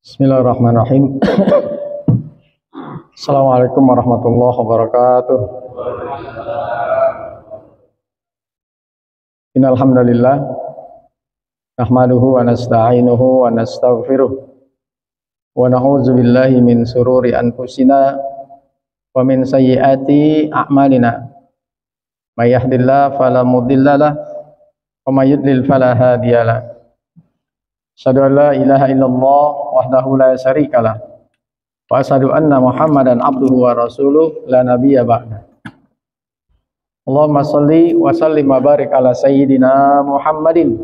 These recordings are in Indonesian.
Bismillahirrahmanirrahim. Assalamualaikum warahmatullahi wabarakatuh. Innal hamdalillah nahmaduhu wa nasta'inuhu wa nastaghfiruh wa na'udzu billahi min sururi anfusina wa min sayyiati a'malina. May yahdihillahu fala mudhillalah wa may yudlil fala hadiyalah. Asyhadu an la ilaha illallah wahdahu la syarikalah wa asyhadu anna Muhammadan abduhu wa rasuluh la nabiyya ba'da. Allahumma shalli wa sallim wa barik ala sayyidina Muhammadin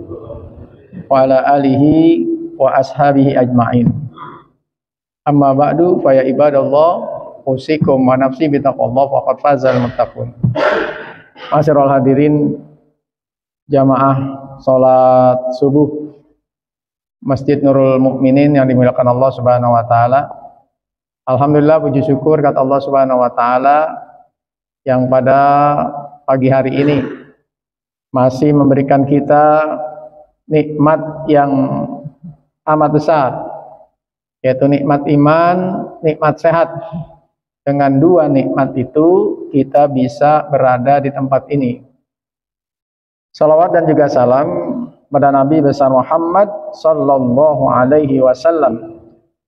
wa ala alihi wa ashabihi ajma'in. Amma ba'du fa ya ibadallah usikum wa nafsi bi taqwallah wa qad fazal muttaqun. Masyiral hadirin jamaah salat subuh Masjid Nurul Mukminin yang dimuliakan Allah Subhanahu wa taala. Alhamdulillah, puji syukur kepada Allah Subhanahu wa taala yang pada pagi hari ini masih memberikan kita nikmat yang amat besar, yaitu nikmat iman, nikmat sehat. Dengan dua nikmat itu kita bisa berada di tempat ini. Salawat dan juga salam pada Nabi besar Muhammad sallallahu alaihi wasallam,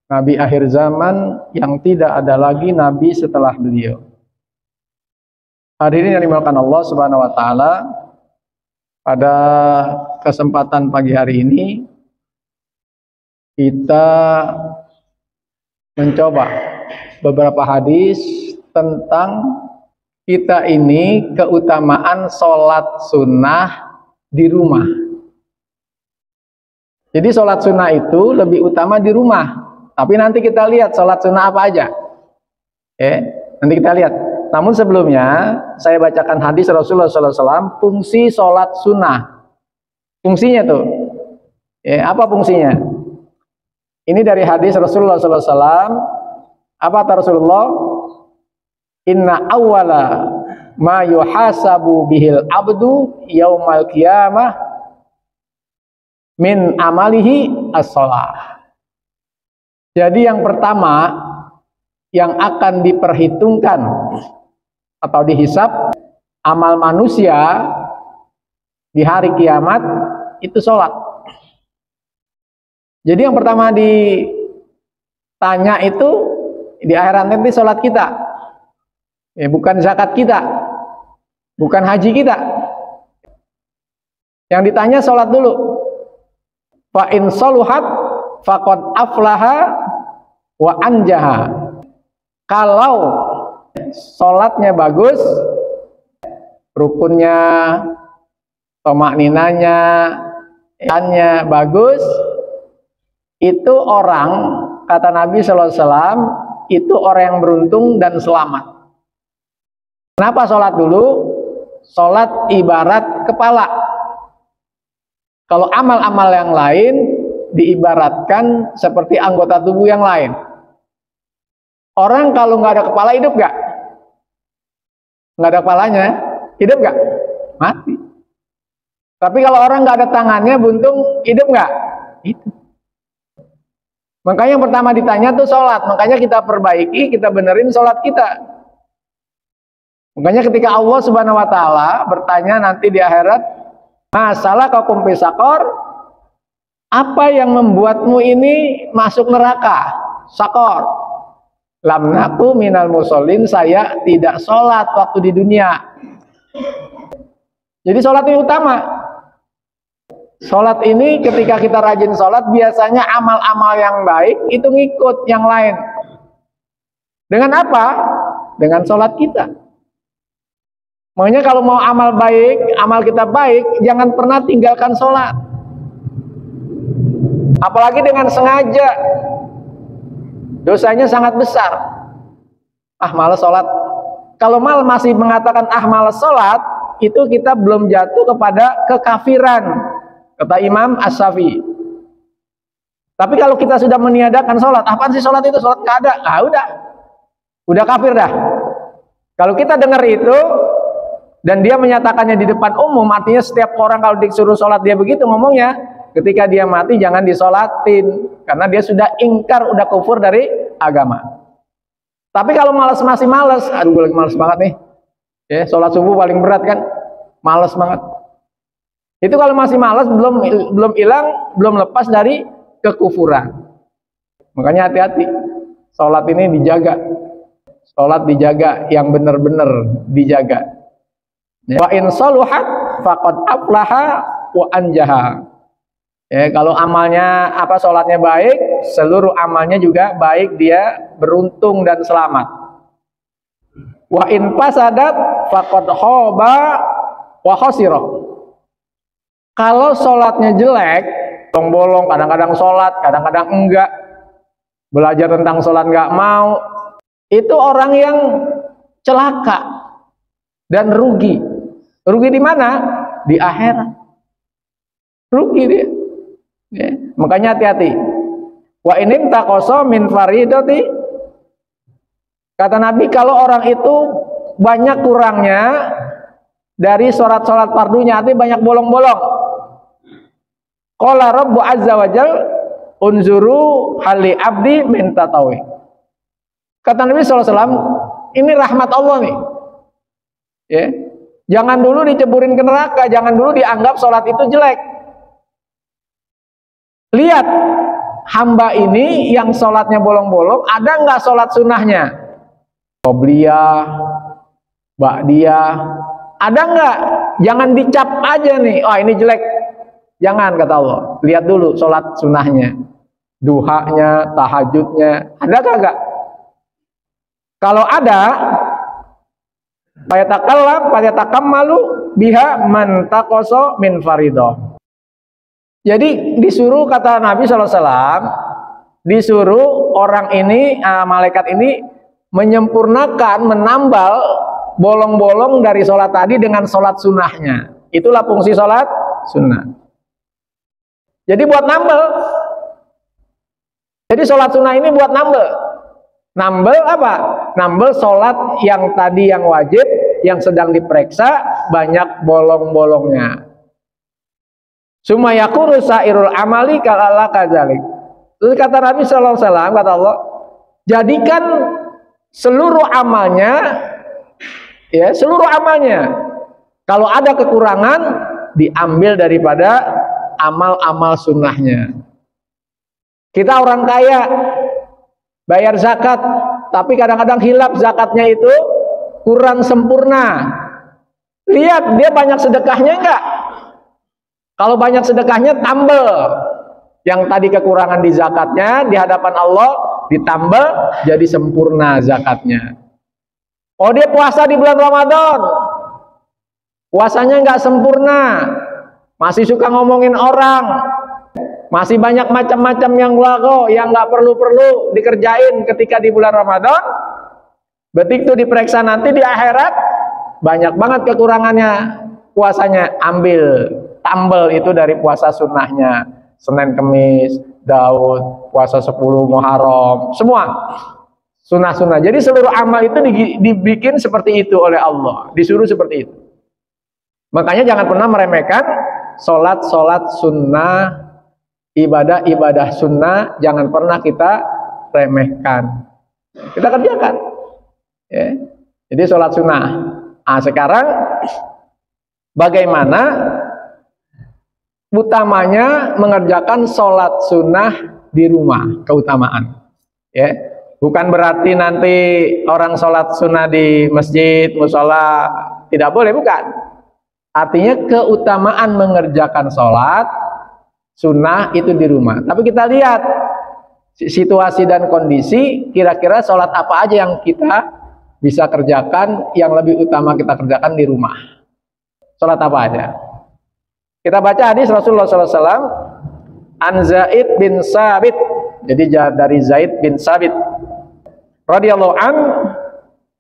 Nabi akhir zaman yang tidak ada lagi nabi setelah beliau. Hadirin yang dimuliakan Allah Subhanahu wa taala, pada kesempatan pagi hari ini kita mencoba beberapa hadis tentang kita ini keutamaan sholat sunnah di rumah. Jadi sholat sunnah itu lebih utama di rumah. Tapi nanti kita lihat sholat sunnah apa aja. Nanti kita lihat. Namun sebelumnya saya bacakan hadis Rasulullah SAW fungsi sholat sunnah. Fungsinya tuh, apa fungsinya? Ini dari hadis Rasulullah SAW. Apa kata Rasulullah? Inna awwala ma yuhasabu bihil abdu yaumal qiyamah min amalihi as-shalah. Jadi yang pertama yang akan diperhitungkan atau dihisab amal manusia di hari kiamat itu sholat. Jadi yang pertama ditanya itu di akhirat nanti sholat kita, bukan zakat kita, bukan haji kita. Yang ditanya sholat dulu. Fa in saluhat faqad aflaha wa anjaha. Kalau sholatnya bagus, rukunnya, tomakninanya, imannya bagus, itu orang, kata Nabi SAW, itu orang yang beruntung dan selamat. Kenapa sholat dulu? Sholat ibarat kepala. Kalau amal-amal yang lain diibaratkan seperti anggota tubuh yang lain. Orang kalau nggak ada kepala hidup nggak? Nggak ada kepalanya, hidup nggak? Mati. Tapi kalau orang nggak ada tangannya, buntung, hidup nggak? Hidup. Makanya yang pertama ditanya tuh sholat. Makanya kita perbaiki, kita benerin sholat kita. Makanya ketika Allah Subhanahu wa taala bertanya nanti di akhirat, masalah kaukum pisakor, apa yang membuatmu ini masuk neraka? Sakor. Lam naku minal musholin, saya tidak sholat waktu di dunia. Jadi sholat ini utama. Sholat ini ketika kita rajin sholat, biasanya amal-amal yang baik itu ngikut yang lain. Dengan apa? Dengan sholat kita. Makanya kalau mau amal baik, amal kita baik, jangan pernah tinggalkan sholat. Apalagi dengan sengaja. Dosanya sangat besar. Malas sholat. Kalau masih mengatakan malas sholat, itu kita belum jatuh kepada kekafiran, kata Imam As-Syafi'i. Tapi kalau kita sudah meniadakan sholat, apaan sih sholat itu? Sholat nggak ada. Udah kafir dah. Kalau kita dengar itu, dan dia menyatakannya di depan umum, artinya setiap orang kalau disuruh sholat dia begitu ngomongnya, ketika dia mati jangan disolatin, karena dia sudah ingkar, udah kufur dari agama. Tapi kalau masih males, aduh gue lagi males banget nih, ya sholat subuh paling berat kan, males banget. Itu kalau masih males, belum hilang, belum lepas dari kekufuran. Makanya hati-hati, sholat ini dijaga, sholat dijaga, yang benar-benar dijaga. Wa in saluhat faqad aflaha wa anjaha. Ya, kalau amalnya sholatnya baik, seluruh amalnya juga baik, dia beruntung dan selamat. Wa in fasadat faqad khaba wa khasira. Kalau sholatnya jelek, bolong-bolong, kadang-kadang sholat, kadang-kadang enggak, belajar tentang sholat enggak mau, itu orang yang celaka dan rugi. Rugi di mana? Di akhirat. Rugi dia. Ya. Makanya hati-hati. Wa inim taqoso min faridati. Kata Nabi, kalau orang itu banyak kurangnya dari sholat-sholat fardunya, artinya banyak bolong-bolong. Qala Rabbu azza wa jal unzuru hali abdi min tatawi. Kata Nabi SAW, ini rahmat Allah nih. Ya. Jangan dulu diceburin ke neraka, jangan dulu dianggap sholat itu jelek. Lihat, hamba ini yang sholatnya bolong-bolong, ada nggak sholat sunnahnya? Qobliyah, ba'diyah, ada nggak? Jangan dicap aja nih, oh ini jelek. Jangan, kata Allah. Lihat dulu sholat sunnahnya, duhanya, tahajudnya, ada nggak? Kalau ada, malu biha man taqoso min faridoh. Jadi disuruh, kata Nabi SAW, disuruh orang ini, malaikat ini menyempurnakan, menambal bolong-bolong dari sholat tadi dengan sholat sunnahnya. Itulah fungsi sholat sunnah. Jadi buat nambel. Jadi sholat sunnah ini buat nambel. Nambel apa? Nambel sholat yang tadi yang wajib, yang sedang diperiksa, banyak bolong-bolongnya. Sumayakuru sairul amali kalala kadzalik. Terus kata Nabi SAW, kata Allah, jadikan seluruh amalnya, ya seluruh amalnya, kalau ada kekurangan, diambil daripada amal-amal sunnahnya. Kita orang kaya, bayar zakat, tapi kadang-kadang hilaf zakatnya itu kurang sempurna. Lihat, dia banyak sedekahnya enggak? Kalau banyak sedekahnya, tambel. Yang tadi kekurangan di zakatnya, di hadapan Allah, ditambel, jadi sempurna zakatnya. Oh, dia puasa di bulan Ramadan, puasanya enggak sempurna, masih suka ngomongin orang, masih banyak macam-macam yang lago, yang nggak perlu-perlu dikerjain ketika di bulan Ramadan. Begitu diperiksa nanti di akhirat, banyak banget kekurangannya puasanya, ambil, tambel itu dari puasa sunnahnya, Senin Kemis, Daud, puasa 10 Muharram, semua sunnah-sunnah. Jadi seluruh amal itu dibikin seperti itu oleh Allah, disuruh seperti itu. Makanya jangan pernah meremehkan sholat-sholat sunnah, ibadah-ibadah sunnah, jangan pernah kita remehkan, kita kerjakan, ya. Jadi sholat sunnah. Nah, sekarang bagaimana utamanya mengerjakan sholat sunnah di rumah, keutamaan, ya. Bukan berarti nanti orang sholat sunnah di masjid, musola tidak boleh, bukan. Artinya keutamaan mengerjakan sholat sunnah itu di rumah. Tapi kita lihat situasi dan kondisi, kira-kira sholat apa aja yang kita bisa kerjakan, yang lebih utama kita kerjakan di rumah. Sholat apa aja? Kita baca hadis Rasulullah SAW, an Zaid bin Sabit. Jadi dari Zaid bin Sabit radhiyallahu an,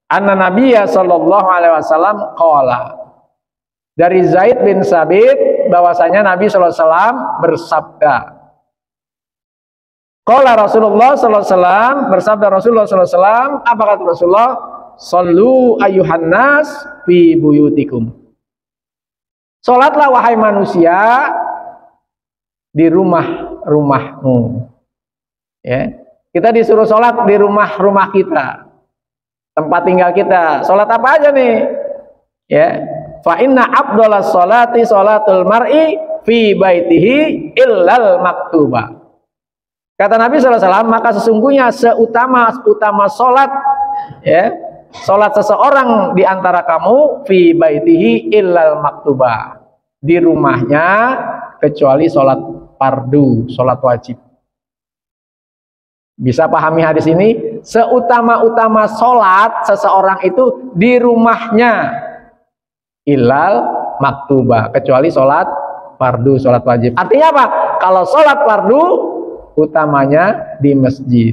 anna Nabiyya sallallahu alaihi wasallam qala. Dari Zaid bin Sabit, bahwasanya Nabi SAW bersabda. Qala Rasulullah SAW, bersabda Rasulullah SAW, apa kata Rasulullah? Sallu ayyuhan nas fi buyutikum. Salatlah wahai manusia di rumah-rumahmu. Ya, kita disuruh sholat di rumah-rumah kita, tempat tinggal kita. Sholat apa aja nih? Ya, fa inna afdhalas sholati sholatul mar'i fi baitihi illal maktuba. Kata Nabi SAW, maka sesungguhnya seutama sholat, ya, sholat seseorang di antara kamu fi baitihi illal maktuba, di rumahnya, kecuali sholat fardu, sholat wajib. Bisa pahami hadis ini? Seutama-utama sholat seseorang itu di rumahnya, illal maktuba, kecuali sholat fardu, sholat wajib. Artinya apa? Kalau sholat fardu, utamanya di masjid,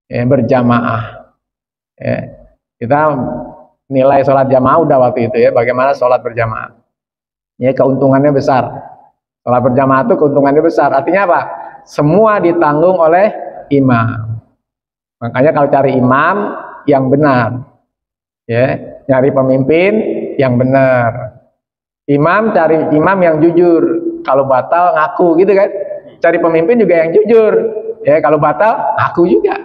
ya, berjamaah. Ya, kita nilai sholat jamaah udah waktu itu, ya, bagaimana sholat berjamaah. Ya, keuntungannya besar. Sholat berjamaah itu keuntungannya besar. Artinya apa? Semua ditanggung oleh imam. Makanya kalau cari imam yang benar, ya, nyari pemimpin yang benar. Imam cari imam yang jujur. Kalau batal ngaku, gitu kan? Cari pemimpin juga yang jujur. Ya, kalau batal ngaku juga.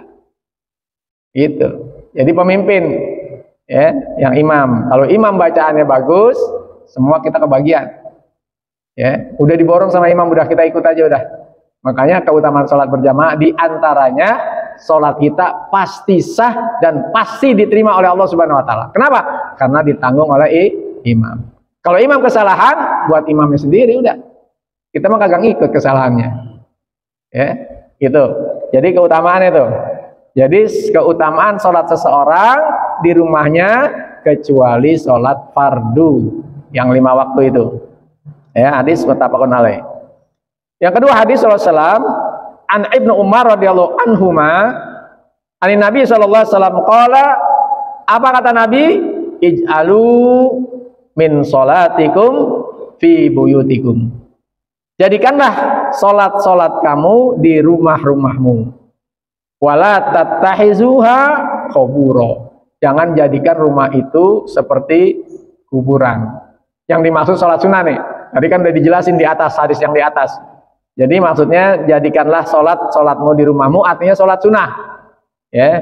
Gitu. Jadi pemimpin, ya, yang imam. Kalau imam bacaannya bagus, semua kita kebagian. Ya, udah diborong sama imam, udah kita ikut aja udah. Makanya keutamaan sholat berjamaah diantaranya sholat kita pasti sah dan pasti diterima oleh Allah Subhanahu Wa Taala. Kenapa? Karena ditanggung oleh imam. Kalau imam kesalahan, buat imamnya sendiri udah. Kita mah kagak ngikut kesalahannya. Ya, gitu. Jadi keutamaan itu. Jadi keutamaan sholat seseorang di rumahnya kecuali sholat fardu yang 5 waktu itu. Ya, hadis muttafaqun alaih. Yang kedua hadis Rasulullah an Ibnu Umar radhiyallahu anhuma, ani Nabi sallallahu alaihi wasallam qala, apa kata Nabi? Ij'alu min sholatikum fi buyutikum. Jadikanlah salat-salat kamu di rumah-rumahmu. Wala tattahizuha qubura. Jangan jadikan rumah itu seperti kuburan. Yang dimaksud salat sunnah nih. Tadi kan udah dijelasin di atas, hadis yang di atas. Jadi maksudnya jadikanlah salatmu di rumahmu, artinya salat sunnah. Ya.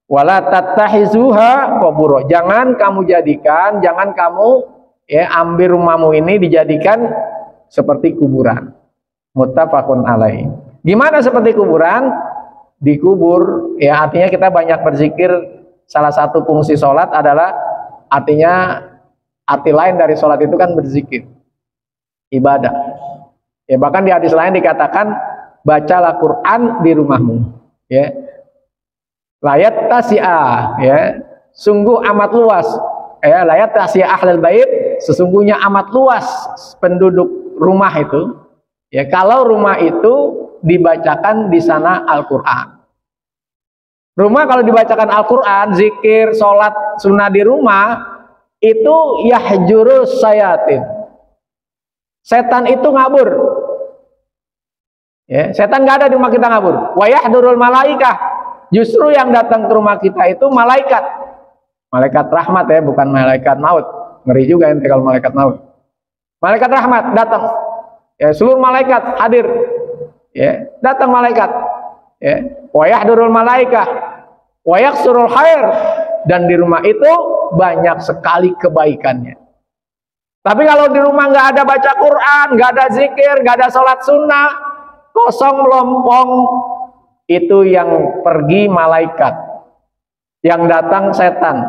Wala tattahizuha qubura. Jangan kamu jadikan, jangan kamu, ya, ambil rumahmu ini dijadikan seperti kuburan. Muttafaqun alaih. Gimana seperti kuburan? Dikubur, ya, artinya kita banyak berzikir. Salah satu fungsi sholat adalah, artinya arti lain dari sholat itu kan berzikir, ibadah. Ya, bahkan di hadis lain dikatakan bacalah Quran di rumahmu. Ya, layat tasi'ah, ya, sungguh amat luas. Ya, layat tasi'ah ahlul bait, sesungguhnya amat luas penduduk rumah itu. Ya, kalau rumah itu dibacakan di sana Al-Quran. Rumah kalau dibacakan Al-Quran, zikir, sholat sunnah di rumah, itu yahjurus sayatin. Setan itu ngabur. Ya, setan nggak ada di rumah kita ngabur. Wa yahdurul malaikah. Justru yang datang ke rumah kita itu malaikat. Malaikat rahmat, ya, bukan malaikat maut. Ngeri juga ente kalau malaikat maut. Malaikat rahmat datang. Ya, seluruh malaikat hadir. Ya, datang malaikat. Ya, wa yahdurul malaikah wa yaksurul khair, dan di rumah itu banyak sekali kebaikannya. Tapi kalau di rumah nggak ada baca Quran, nggak ada zikir, nggak ada sholat sunnah, kosong melompong, itu yang pergi malaikat, yang datang setan,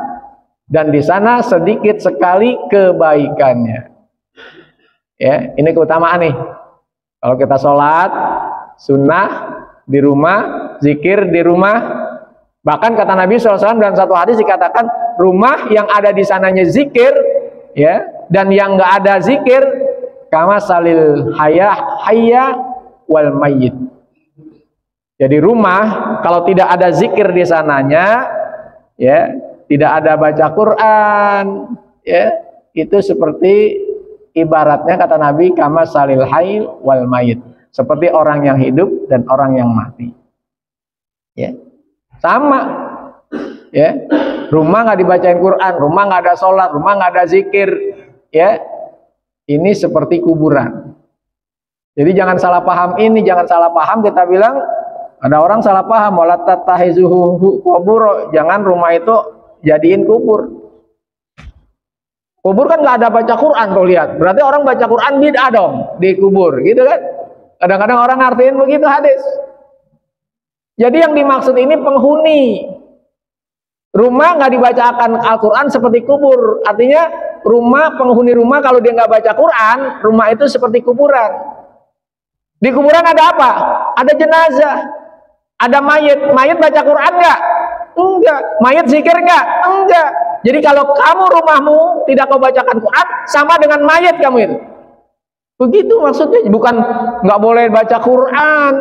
dan di sana sedikit sekali kebaikannya. Ya, ini keutamaan nih. Kalau kita sholat sunnah di rumah, zikir di rumah, bahkan kata Nabi SAW dalam satu hadis dikatakan rumah yang ada di sananya zikir, ya, dan yang nggak ada zikir, kama salil hayya wal mayyit. Jadi rumah kalau tidak ada zikir di sananya, ya, tidak ada baca Quran, ya, itu seperti ibaratnya kata Nabi kama salil hayy wal mayyit, seperti orang yang hidup dan orang yang mati. Ya, sama. Ya, rumah nggak dibacain Quran, rumah nggak ada sholat, rumah nggak ada zikir, ya, ini seperti kuburan. Jadi jangan salah paham ini, jangan salah paham kita bilang ada orang salah paham wala tattahizuhu qubur, jangan rumah itu jadiin kubur. Kubur kan nggak ada baca Quran tuh, lihat. Berarti orang baca Quran bid'ah dong di kubur, gitu kan? Kadang-kadang orang ngartiin begitu hadis. Jadi yang dimaksud ini penghuni. Rumah nggak dibacakan Al-Quran seperti kubur. Artinya penghuni rumah kalau dia nggak baca Quran, rumah itu seperti kuburan. Di kuburan ada apa? Ada jenazah, ada mayit. Mayit baca Quran nggak? Enggak. Mayit zikir nggak? Enggak. Jadi kalau kamu rumahmu tidak kau bacakan Quran, sama dengan mayit kamu itu. Begitu maksudnya. Bukan nggak boleh baca Quran,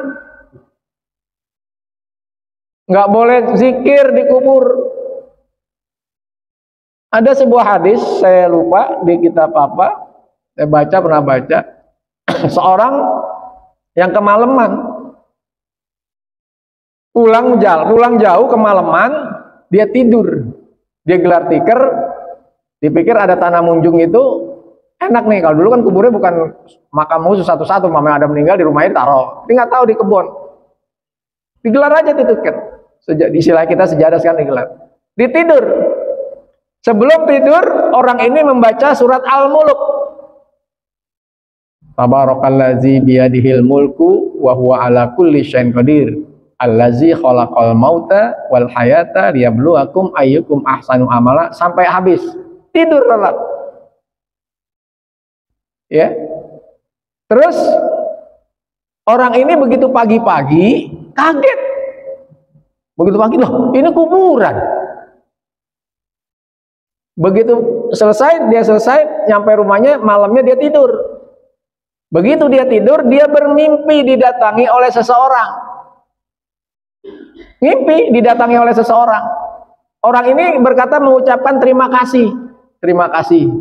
nggak boleh zikir di kubur. Ada sebuah hadis, saya lupa di kitab apa, saya pernah baca, seorang yang kemalaman, pulang jauh kemalaman, dia tidur, dia gelar tikar, dipikir ada tanah munjung itu enak nih. Kalau dulu kan kuburnya bukan makam khusus satu-satu, mamanya ada meninggal di rumahnya taruh, dia nggak tahu di kebun, digelar aja tikar. Sejak di istilah kita sejadah sekarang digelar, ditidur. Sebelum tidur, orang ini membaca surat Al-Mulk. Tabarakalladzi biyadihil mulku wa huwa ala kulli syai'in qadir. Allazi khalaqal mauta wal hayata liyabluwakum ayyukum ahsanu amala, sampai habis. Tidur lelap. Ya. Terus orang ini begitu pagi-pagi kaget. Begitu pagi, loh, ini kuburan. Begitu selesai, nyampe rumahnya, malamnya dia tidur. Begitu dia tidur, dia bermimpi didatangi oleh seseorang. Mimpi didatangi oleh seseorang. Orang ini berkata, mengucapkan terima kasih. Terima kasih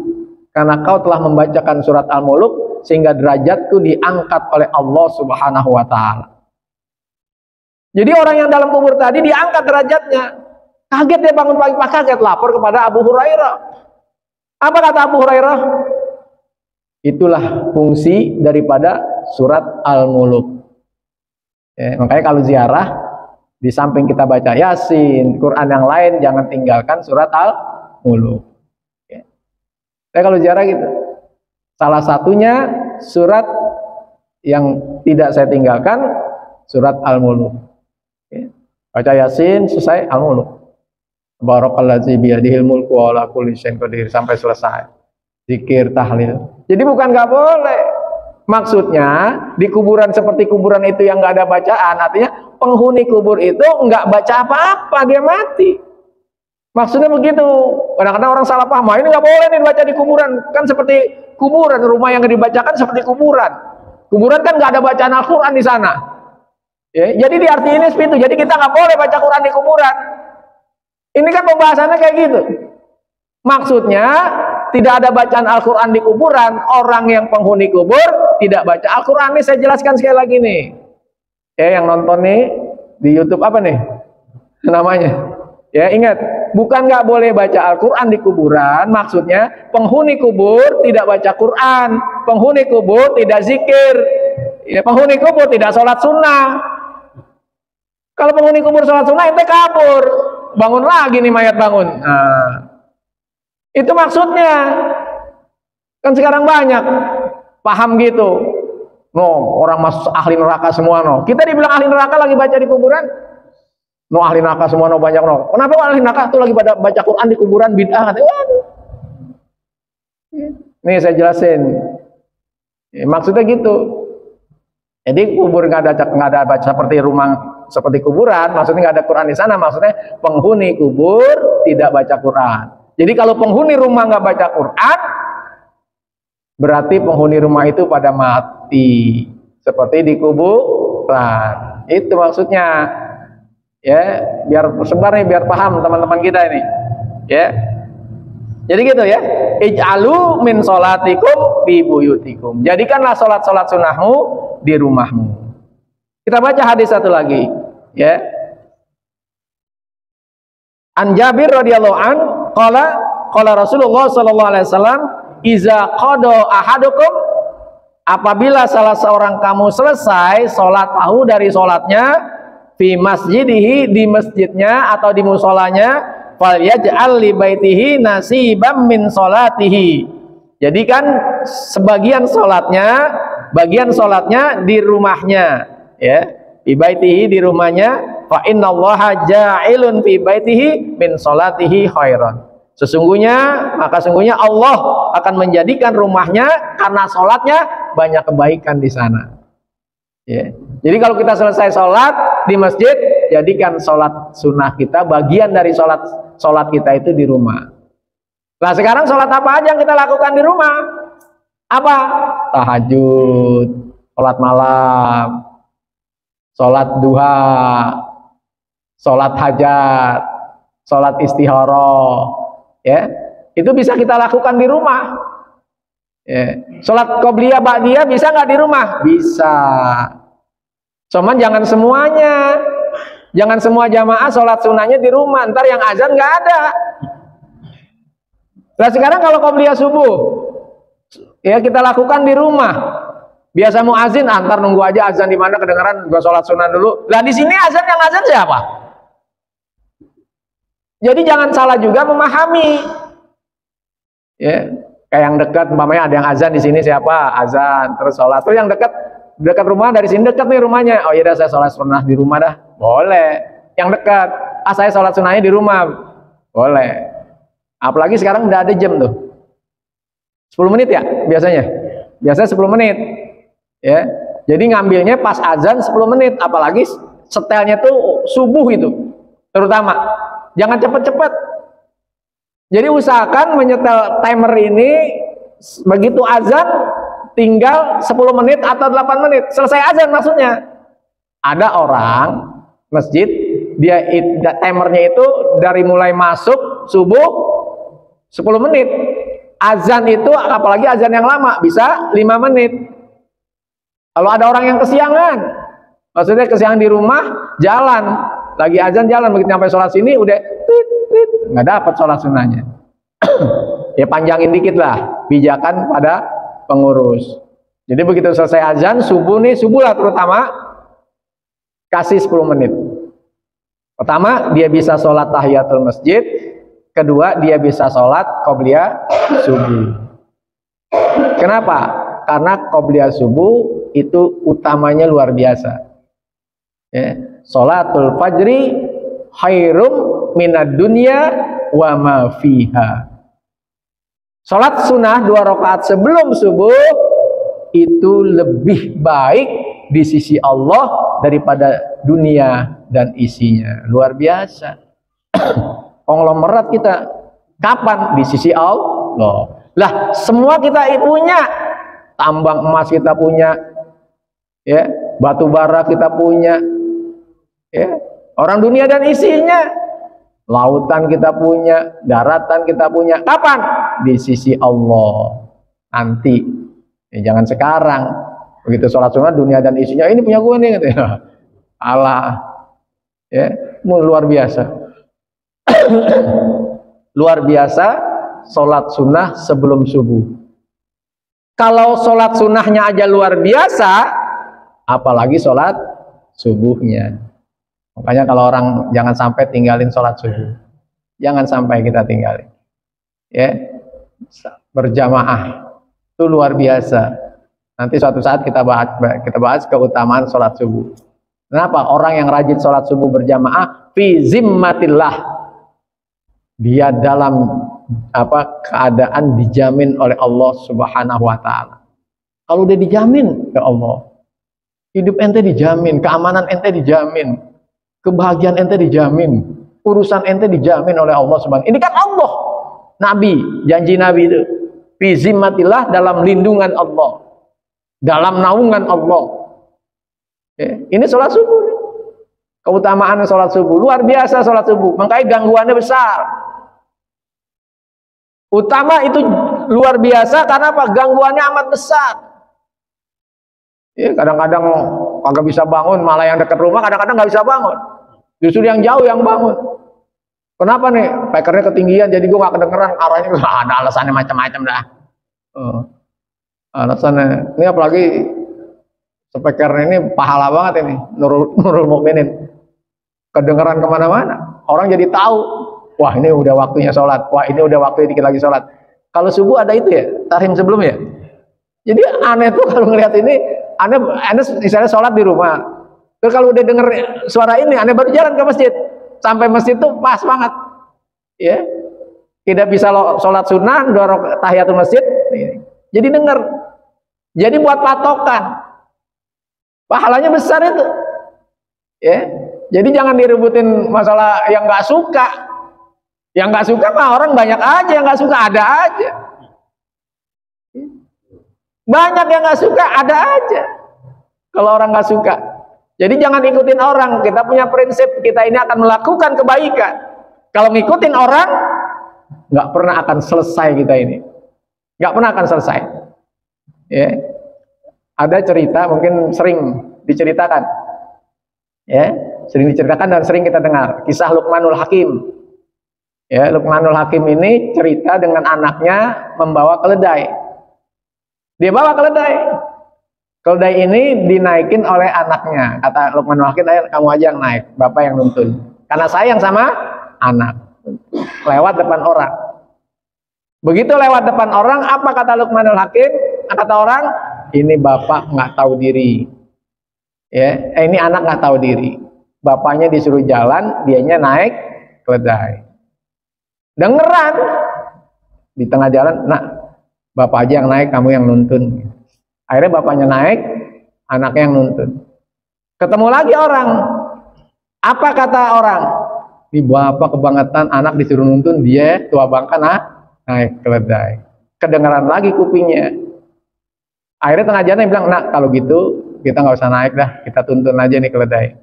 karena kau telah membacakan surat Al-Mulk sehingga derajatku diangkat oleh Allah Subhanahu wa taala. Jadi orang yang dalam kubur tadi diangkat derajatnya. Kaget dia bangun pagi-pagi, kaget, lapor kepada Abu Hurairah. Apa kata Abu Hurairah? Itulah fungsi daripada surat Al-Mulk. Ya, makanya kalau ziarah, di samping kita baca Yasin, Quran yang lain, jangan tinggalkan surat Al-Mulk. Ya. Kalau ziarah gitu, salah satunya surat yang tidak saya tinggalkan, surat Al-Mulk. Ya. Baca Yasin, selesai Al-Mulk. Barakalladzi biyadihil mulku wa ala kulli syai'in qadir, sampai selesai. Zikir, tahlil. Jadi bukan nggak boleh. Maksudnya di kuburan seperti kuburan itu yang nggak ada bacaan, artinya penghuni kubur itu nggak baca apa-apa, dia mati. Maksudnya begitu. Kadang-kadang orang salah paham, ini nggak boleh nih baca di kuburan. Kan seperti kuburan, rumah yang dibacakan seperti kuburan. Kuburan kan nggak ada bacaan Al-Quran di sana. Ya, jadi di arti ini seperti itu. Jadi kita nggak boleh baca Quran di kuburan. Ini kan pembahasannya kayak gitu. Maksudnya tidak ada bacaan Al-Quran di kuburan. Orang yang penghuni kubur tidak baca Al-Quran. Ini saya jelaskan sekali lagi nih. Ya, yang nonton nih di YouTube apa nih namanya? Ya, ingat, bukan nggak boleh baca Al-Quran di kuburan. Maksudnya penghuni kubur tidak baca Quran, penghuni kubur tidak zikir, ya, penghuni kubur tidak sholat sunnah. Kalau penghuni kubur sholat sunnah, ente kabur, bangun lagi nih mayat bangun. Nah, itu maksudnya. Kan sekarang banyak paham gitu. No, orang masuk ahli neraka semua no. Kita dibilang ahli neraka lagi baca di kuburan. No, ahli neraka semua no, banyak no. Kenapa ahli neraka tuh lagi pada baca Quran di kuburan, bid'ah? Waduh. Nih saya jelasin. Ya, maksudnya gitu. Jadi kubur nggak ada baca seperti rumah seperti kuburan, maksudnya nggak ada Quran di sana. Maksudnya penghuni kubur tidak baca Quran. Jadi kalau penghuni rumah nggak baca Quran, berarti penghuni rumah itu pada mati seperti di kuburan. Itu maksudnya. Ya, biar sebar nih, biar paham teman-teman kita ini. Ya. Jadi gitu ya. Ij'alu min sholatikum fi buyutikum. Jadikanlah salat-salat sunnahmu di rumahmu. Kita baca hadis satu lagi, ya. An Jabir radhiyallahu an qala Rasulullah sallallahu alaihi wasallam, "Iza qada ahadukum apabila salah seorang kamu selesai sholat tahu dari sholatnya fi masjidihi, di masjidnya atau di musolanya, falyaj'al li baitihi nasibam min sholatihi. Jadi kan bagian sholatnya di rumahnya, ya, fi baitihi, di rumahnya. Fa innallaha ja'ilun fi baitihi min sholatihi khairan. Sesungguhnya Allah akan menjadikan rumahnya karena sholatnya banyak kebaikan di sana. Ya. Jadi kalau kita selesai sholat di masjid, jadikan sholat sunnah kita bagian dari sholat kita itu di rumah. Nah sekarang sholat apa aja yang kita lakukan di rumah? Apa? Tahajud, sholat malam, sholat duha, sholat hajat, sholat istikharah, ya, itu bisa kita lakukan di rumah. Ya. Sholat qobliyah ba'diyah bisa nggak di rumah? Bisa. Cuman jangan semuanya, jangan semua jamaah sholat sunnahnya di rumah, ntar yang azan nggak ada. Nah sekarang kalau qobliyah subuh, ya kita lakukan di rumah. Biasa mau azan, ntar nunggu aja azan di mana kedengaran, gua sholat sunnah dulu. Lah di sini azan, yang azan siapa? Jadi jangan salah juga memahami. Ya, kayak yang dekat, umpamanya ada yang azan di sini siapa? Azan, terus sholat. Terus yang dekat rumah, dari sini dekat nih rumahnya. Oh iya dah, saya sholat sunnah di rumah dah. Boleh. Yang dekat, saya sholat sunnahnya di rumah. Boleh. Apalagi sekarang udah ada jam tuh. 10 menit ya biasanya. Biasanya 10 menit. Ya. Jadi ngambilnya pas azan 10 menit, apalagi setelnya tuh subuh itu. Terutama jangan cepet-cepet. Jadi usahakan menyetel timer ini begitu azan tinggal 10 menit atau 8 menit. Selesai azan maksudnya. Ada orang masjid, dia timernya itu dari mulai masuk subuh 10 menit. Azan itu apalagi azan yang lama bisa 5 menit. Kalau ada orang yang kesiangan, maksudnya kesiangan di rumah, jalan lagi azan, jalan begitu sampai sholat sini udah nggak dapat sholat sunnahnya. Ya panjangin dikit lah, bijakan pada pengurus. Jadi begitu selesai azan subuh nih, subuh lah terutama, kasih 10 menit. Pertama dia bisa sholat tahiyatul masjid, kedua dia bisa sholat qobliyah subuh. Kenapa? Karena qobliyah subuh itu utamanya luar biasa. Ya. Sholatul fajri khairum minad dunya wa ma fiha. Sholat sunnah 2 rakaat sebelum subuh itu lebih baik di sisi Allah daripada dunia dan isinya. Luar biasa. Konglomerat kita kapan? Di sisi Allah. Lah semua kita punya, tambang emas kita punya, ya, batu bara kita punya, ya, orang dunia dan isinya, lautan kita punya, daratan kita punya. Kapan? Di sisi Allah. Nanti, ya, jangan sekarang. Begitu sholat sunnah dunia dan isinya, ini punya gue nih, gitu. Allah, ya, luar biasa. Luar biasa sholat sunnah sebelum subuh. Kalau sholat sunnahnya aja luar biasa, apalagi sholat subuhnya. Makanya kalau orang jangan sampai tinggalin sholat subuh, jangan sampai kita tinggalin. Ya, berjamaah itu luar biasa. Nanti suatu saat kita bahas keutamaan sholat subuh. Kenapa? Orang yang rajin sholat subuh berjamaah fi zimmatillah, dia dalam keadaan dijamin oleh Allah Subhanahu wa taala. Kalau udah dijamin ya Allah, hidup ente dijamin, keamanan ente dijamin, kebahagiaan ente dijamin, urusan ente dijamin oleh Allah Subhanahu. Ini kan Allah, Nabi, janji Nabi itu fi zimmatillah, dalam lindungan Allah, dalam naungan Allah. Ini sholat subuh, keutamaan sholat subuh luar biasa. Sholat subuh, makanya gangguannya besar. Utama itu luar biasa karena apa? Gangguannya amat besar. Ya, kadang-kadang kagak bisa bangun, malah yang dekat rumah kadang-kadang nggak bisa bangun. Justru yang jauh yang bangun. Kenapa nih? Pekernya ketinggian, jadi gue nggak kedengeran arahnya. Ada alasannya macam-macam dah. Alasannya ini apalagi speaker ini pahala banget ini, Nurul Mukminin, kedengeran kemana-mana, orang jadi tahu, wah ini udah waktunya sholat, wah ini udah waktunya dikit lagi sholat. Kalau subuh ada itu ya, tahrim sebelumnya. Jadi aneh tuh kalau ngelihat ini, aneh misalnya sholat di rumah, terus kalau udah denger suara ini, aneh baru jalan ke masjid, sampai masjid tuh pas banget, ya. Tidak bisa sholat sunnah, dorong tahiyatul masjid, jadi denger, jadi buat patokan, pahalanya besar itu, ya. Jadi jangan direbutin masalah yang nggak suka. Yang nggak suka mah orang banyak aja, yang nggak suka ada aja. Banyak yang nggak suka ada aja. Kalau orang nggak suka, jadi jangan ikutin orang. Kita punya prinsip, kita ini akan melakukan kebaikan. Kalau ngikutin orang, nggak pernah akan selesai kita ini. Nggak pernah akan selesai. Ya. Ada cerita, mungkin sering diceritakan, ya, sering diceritakan dan sering kita dengar. Kisah Luqmanul Hakim. Ya, Luqmanul Hakim ini cerita dengan anaknya membawa keledai. Dia bawa keledai. Keledai ini dinaikin oleh anaknya. Kata Luqmanul Hakim, ayo kamu aja yang naik, bapak yang nuntun. Karena sayang sama anak. Lewat depan orang. Begitu lewat depan orang, apa kata Luqmanul Hakim? Kata orang, ini bapak nggak tahu diri. Ya, ini anak nggak tahu diri. Bapaknya disuruh jalan, dianya naik keledai. Dengeran di tengah jalan, nak, bapak aja yang naik, kamu yang nuntun. Akhirnya bapaknya naik, anaknya yang nuntun. Ketemu lagi orang. Apa kata orang? Ini bapak kebangetan, anak disuruh nuntun, dia tua bangka naik keledai. Kedengeran lagi kupingnya. Akhirnya tengah jalan dia bilang, nak, kalau gitu kita nggak usah naik dah, kita tuntun aja nih keledai.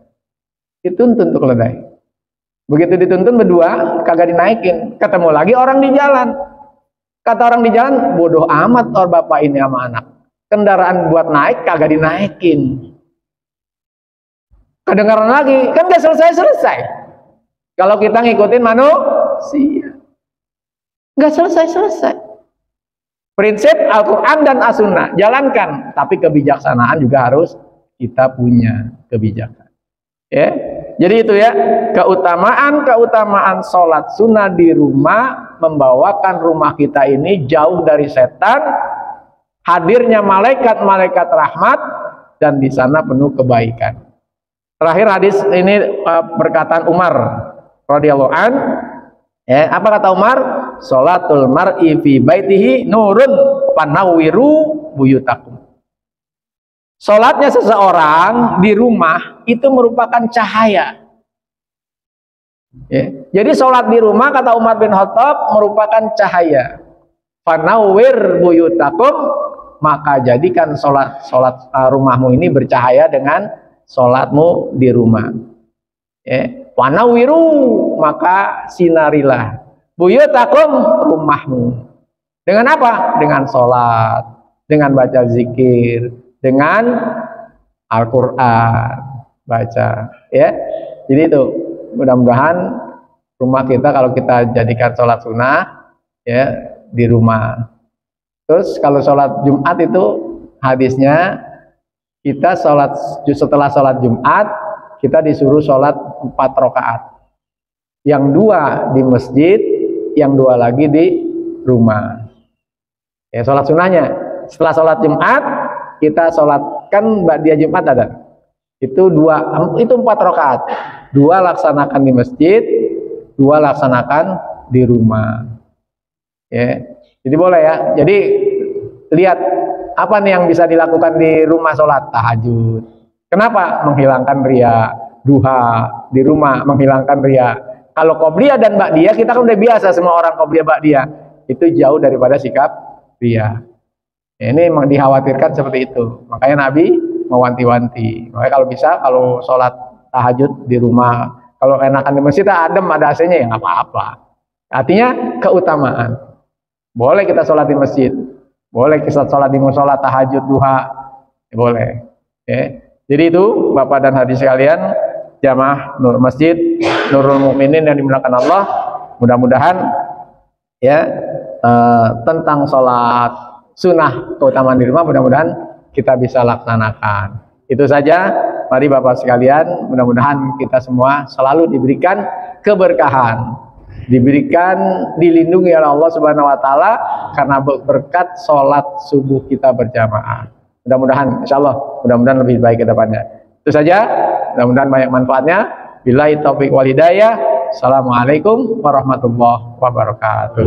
Dituntun tuh keledai. Begitu dituntun berdua, kagak dinaikin. Ketemu lagi orang di jalan. Kata orang di jalan, bodoh amat orang bapak ini sama anak. Kendaraan buat naik kagak dinaikin. Kedengaran lagi, kan gak selesai-selesai. Kalau kita ngikutin manusia, gak selesai-selesai. Prinsip Al-Quran dan As-Sunnah, jalankan. Tapi kebijaksanaan juga harus kita punya kebijakan. Ya. Jadi itu ya, keutamaan sholat sunnah di rumah membawakan rumah kita ini jauh dari setan, hadirnya malaikat-malaikat rahmat, dan di sana penuh kebaikan. Terakhir hadis ini perkataan Umar radhiyallahu an. Ya, apa kata Umar? Sholatul mar'i fi baitihi nurun panawwiru buyutakum. Sholatnya seseorang di rumah itu merupakan cahaya. Ya. Jadi sholat di rumah, kata Umar bin Khattab, merupakan cahaya. Fanawwir buyutakum, maka jadikan sholat rumahmu ini bercahaya dengan sholatmu di rumah. Ya. Fanawwiru, maka sinarilah buyutakum, rumahmu. Dengan apa? Dengan sholat, dengan baca zikir, dengan Al-Quran baca, ya. Jadi itu mudah-mudahan rumah kita, kalau kita jadikan sholat sunnah, ya, di rumah. Terus kalau sholat Jumat itu hadisnya, kita sholat setelah sholat Jumat kita disuruh sholat 4 rakaat, yang 2 di masjid, yang 2 lagi di rumah. Ya, sholat sunnahnya setelah sholat Jumat kita sholatkan ba'diyah Jumat ada. Itu 4 rakaat. 2 laksanakan di masjid, 2 laksanakan di rumah. Ya. Jadi boleh ya. Jadi lihat apa nih yang bisa dilakukan di rumah sholat tahajud. Kenapa? Menghilangkan riya. Duha di rumah menghilangkan riya. Kalau qobliyah dan ba'diyah kita kan udah biasa, semua orang qobliyah ba'diyah. Itu jauh daripada sikap riya. Ya, ini memang dikhawatirkan seperti itu. Makanya Nabi mewanti-wanti. Makanya kalau bisa, kalau sholat tahajud di rumah, kalau enakan di masjid adem, ada AC-nya, ya nggak apa-apa. Artinya keutamaan. Boleh kita sholat di masjid, boleh kita sholat di musola tahajud duha, ya boleh. Ya. Jadi itu Bapak dan hadirin sekalian, jamaah Nur Masjid Nurul Mukminin yang dimuliakan Allah, mudah-mudahan ya tentang sholat sunnah keutamaan di rumah mudah-mudahan kita bisa laksanakan. Itu saja, mari Bapak sekalian, mudah-mudahan kita semua selalu diberikan keberkahan, diberikan dilindungi oleh Allah Subhanahu wa taala karena berkat sholat subuh kita berjamaah. Mudah-mudahan insyaallah mudah-mudahan lebih baik ke depannya. Itu saja, mudah-mudahan banyak manfaatnya. Billahi taufiq wal hidayah. Assalamualaikum warahmatullahi wabarakatuh.